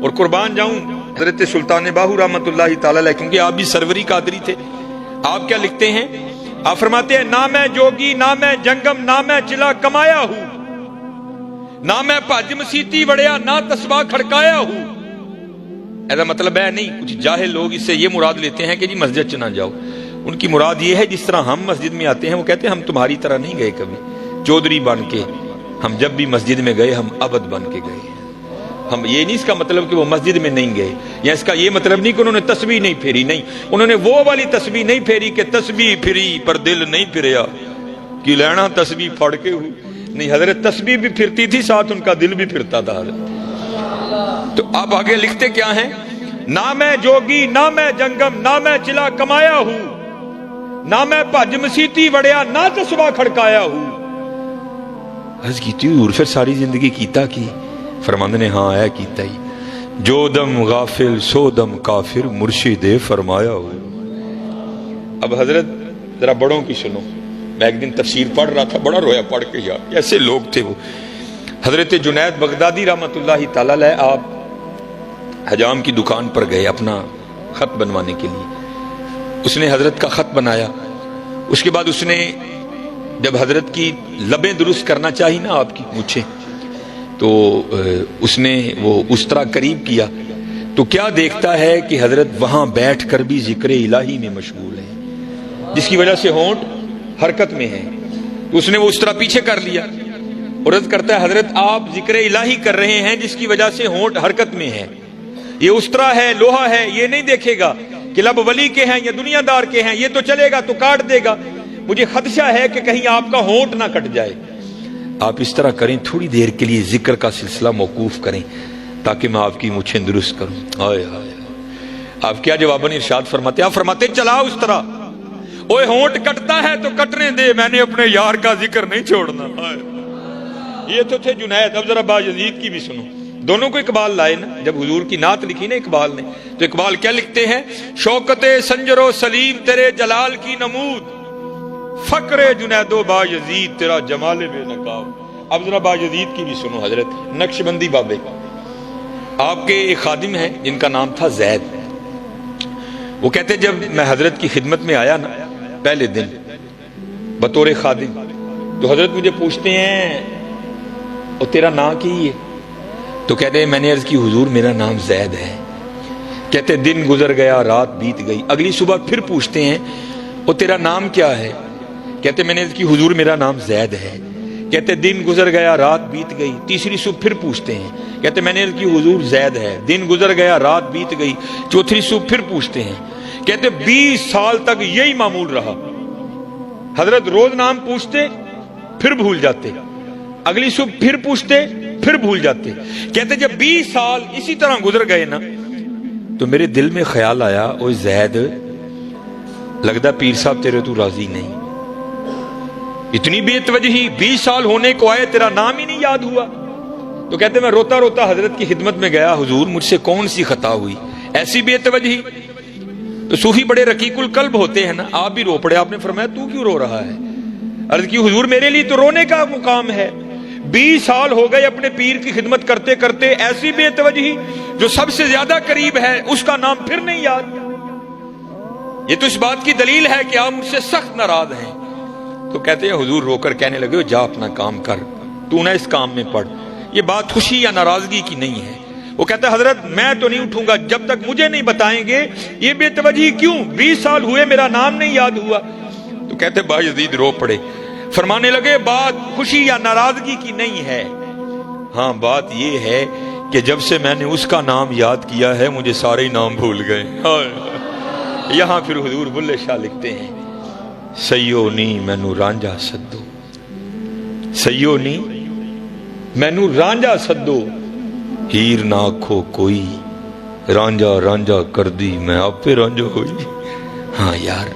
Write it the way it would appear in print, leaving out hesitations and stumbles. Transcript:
اور قربان جاؤں حضرت سلطان باہو رحمت اللہ تعالی علیہ، کیونکہ آپ بھی سروری قادری تھے، آپ کیا لکھتے ہیں؟ آپ فرماتے ہیں نہ میں جوگی نہ میں جنگم نہ میں چلا کمایا ہوں، نہ میں پاج مسیتی وڑیا نہ تسبیح کھڑکایا ہوں۔ ایسا مطلب ہے نہیں، کچھ جاہل لوگ اس سے یہ مراد لیتے ہیں کہ جی مسجد چ نہ جاؤ، ان کی مراد یہ ہے جس طرح ہم مسجد میں آتے ہیں، وہ کہتے ہیں ہم تمہاری طرح نہیں گئے کبھی چودھری بن کے، ہم جب بھی مسجد میں گئے ہم عبد بن کے گئے۔ ہم یہ نہیں اس کا مطلب کہ وہ مسجد میں نہیں گئے، یا اس کا یہ مطلب نہیں کہ انہوں نے تسبیح نہیں پھیری، نہیں، انہوں نے وہ والی تسبیح نہیں پھیری کہ تسبیح پھری پر دل نہیں پھریا کہ لینا تسبیح پھڑ کے ہوئی، نہیں، حضرت تسبیح بھی پھرتی تھی، ساتھ ان کا دل بھی پھرتا تھا حضرت۔ تو آپ آگے لکھتے کیا ہیں؟ نہ میں جوگی نہ میں جنگم نہ میں چلا کمایا ہوں، نہ میں پج مسیتی وڑیا نہ تسبیح کھڑکایا ہوں۔ عرض کیتی حضور پھر ساری زندگی کیتا کی؟ فرماندے نے ہاں ہے کیتا ہی، جو دم غافل سو دم کافر مرشد فرمایا ہو۔ اب حضرت ذرا بڑوں کی سنو، میں ایک دن تفسیر پڑھ رہا تھا، بڑا رویا پڑھ کے یار، کیسے لوگ تھے وہ۔ حضرت جنید بغدادی رحمت اللہ تعالی علیہ آپ حجام کی دکان پر گئے اپنا خط بنوانے کے لیے، اس نے حضرت کا خط بنایا، اس کے بعد اس نے جب حضرت کی لبیں درست کرنا چاہی نا آپ کی مونچھیں، تو اس نے وہ اس طرح قریب کیا تو کیا دیکھتا ہے کہ حضرت وہاں بیٹھ کر بھی ذکر الہی میں مشغول ہیں، جس کی وجہ سے ہونٹ حرکت میں ہیں، تو اس نے وہ اس طرح پیچھے کر لیا اور عرض کرتا ہے حضرت آپ ذکر الہی کر رہے ہیں جس کی وجہ سے ہونٹ حرکت میں ہے، یہ اس طرح ہے، لوہا ہے، یہ نہیں دیکھے گا کہ لب ولی کے ہیں یا دنیا دار کے ہیں، یہ تو چلے گا تو کاٹ دے گا، مجھے خدشہ ہے کہ کہیں آپ کا ہونٹ نہ کٹ جائے۔ آپ اس طرح کریں، تھوڑی دیر کے لیے ذکر کا سلسلہ موقوف کریں تاکہ میں آپ کی مونچھیں درست کروں۔ آئے آئے، آپ کیا جواباً ارشاد فرماتے ہیں؟ آپ فرماتے ہیں چلا اس طرح، اوے ہونٹ کٹتا ہے تو کٹنے دے، میں نے اپنے یار کا ذکر نہیں چھوڑنا۔ یہ تو تھے جنید۔ اب ذرا باجزید کی بھی سنو، دونوں کو اقبال لائے نا، جب حضور کی نعت لکھی نا اقبال نے، تو اقبال کیا لکھتے ہیں؟ شوکت سنجر و سلیم تیرے جلال کی نمود، فقر جنید و باجزید تیرا جمال بے نقاب۔ اب ذرا باجزید کی بھی سنو، حضرت نقشبندی بابے، آپ کے ایک خادم ہیں جن کا نام تھا زید، وہ کہتے جب میں حضرت کی خدمت میں آیا نا پہلے دن بطور خادم، تو حضرت مجھے پوچھتے ہیں اور تیرا نام کی ہے؟ تو کہتے ہیں میں نے عرض کی حضور میرا نام زید ہے۔ کہتے دن گزر گیا رات بیت گئی، اگلی صبح پھر پوچھتے ہیں اور تیرا نام کیا ہے؟ کہتے میں نے عرض کی حضور میرا نام زید ہے۔ کہتے دن گزر گیا رات بیت گئی، تیسری صبح پھر پوچھتے ہیں، کہتے میں نے عرض کی حضور زید ہے۔ دن گزر گیا رات بیت گئی، چوتھی صبح پھر پوچھتے ہیں، کہتے 20 سال تک یہی معمول رہا، حضرت روز نام پوچھتے پھر بھول جاتے، اگلی صبح پھر پوچھتے پھر بھول جاتے۔ کہتے جب 20 سال اسی طرح گزر گئے نا تو میرے دل میں خیال آیا، او زید لگتا پیر صاحب تیرے تو راضی نہیں، اتنی بے توجہی، 20 سال ہونے کو آئے تیرا نام ہی نہیں یاد ہوا۔ تو کہتے میں روتا روتا حضرت کی خدمت میں گیا، حضور مجھ سے کون سی خطا ہوئی، ایسی بے توجہی؟ تو صوفی بڑے رقیق القلب ہوتے ہیں نا، آپ بھی رو پڑے، آپ نے فرمایا تو کیوں رو رہا ہے؟ عرض کی حضور میرے لیے تو رونے کا مقام ہے، 20 سال ہو گئے اپنے پیر کی خدمت کرتے کرتے، ایسی بے توجہی، جو سب سے زیادہ قریب ہے اس کا نام پھر نہیں یاد۔ یہ تو اس بات کی دلیل ہے کہ آپ مجھ سے سخت ناراض ہیں۔ تو کہتے ہیں حضور رو کر کہنے لگے جا اپنا کام کر، تو نہ اس کام میں پڑ، یہ بات خوشی یا ناراضگی کی نہیں ہے۔ وہ کہتا ہے حضرت میں تو نہیں اٹھوں گا جب تک مجھے نہیں بتائیں گے یہ بے توجہی کیوں، 20 سال ہوئے میرا نام نہیں یاد ہوا۔ تو کہتے باجزید رو پڑے، فرمانے لگے بات خوشی یا ناراضگی کی نہیں ہے، ہاں بات یہ ہے کہ جب سے میں نے اس کا نام یاد کیا ہے مجھے سارے نام بھول گئے۔ یہاں پھر حضور بلے شاہ لکھتے ہیں سیو نی مینو رانجھا سدو، سیو نی مینو رانجھا سدو، ہیر نہ آکھو کوئی، رانجھا رانجھا کر دی میں آپ پہ رانجھا ہوئی۔ ہاں یار